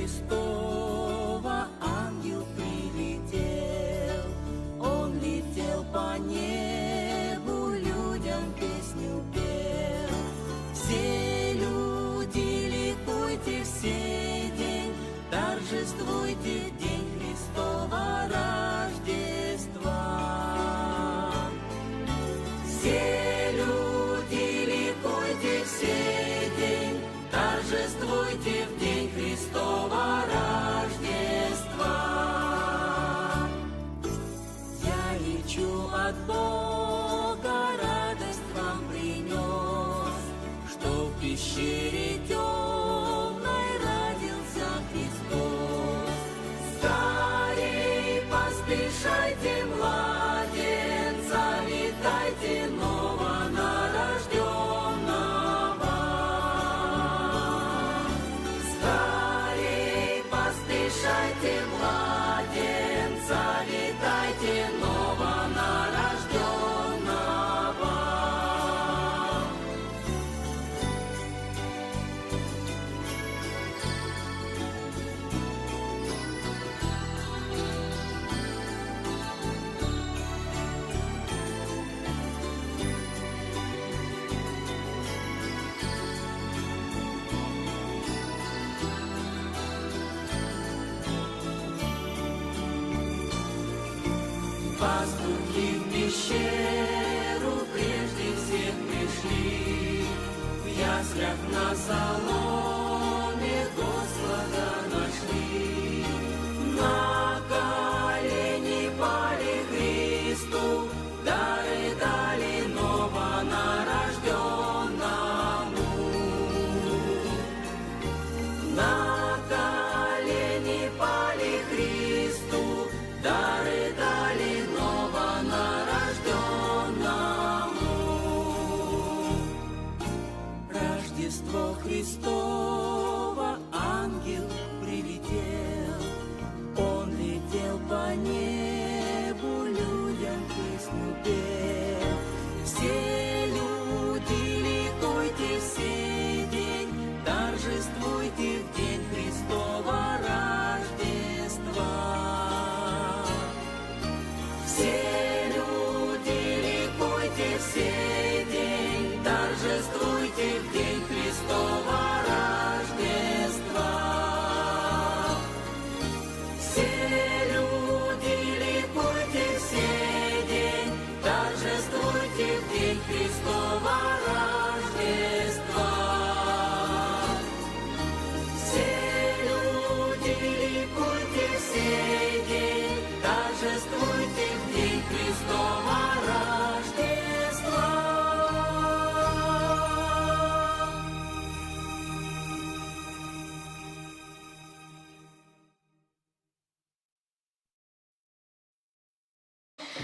Христова ангел прилетел. Он летел по небу, людям песню пел. Все люди, ликуйте в сей день, торжествуйте в день Христова Рождества. Все люди, ликуйте в сей день, торжествуйте в день Христова Рождества. Я лечу от Бога, радость вам принес, что в пещере темной родился Христос. Скорей поспешайте, младенца, витайте новорожденного. Скорей поспешайте, младенца, витайте новорожденного. Пастухи в пещеру прежде всех пришли, в яслях на соломе Господа нашли. На колени пали Христу, дары дали новорожденному. На колени пали Христу, дары дали новорожденному. Рождество Христово, ангел прилетел. Он летел по небу, людям песню пел. Все люди, ликуйте в сей день, торжествуйте в день Христова Рождества. Все люди, ликуйте в сей день, торжествуйте в день Христова Рождества. Все люди, ликуйте в сей день, торжествуйте в день Христова Рождества. Все люди, ликуйте в сей день, торжествуйте в день Христова Рождества.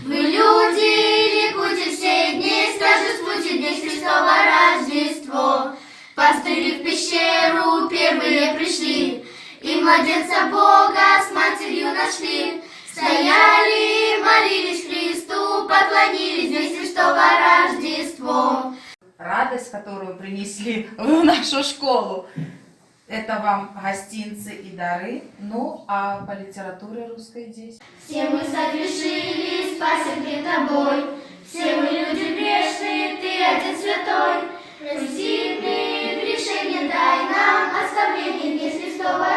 Вы, люди, ликуйте в сей день, торжествуйте в день Христово Рождество. Пастыри в пещеру первые пришли, и младенца Бога с матерью нашли. Стояли, молились Христу, поклонились в день Христово Рождество. Радость, которую принесли в нашу школу, это вам гостинцы и дары. Ну, а по литературе русской здесь? Все мы согрешили, спасен пред тобой. Все мы люди грешные, ты Отец Святой. Прости мне грешение, дай нам оставление в день Христова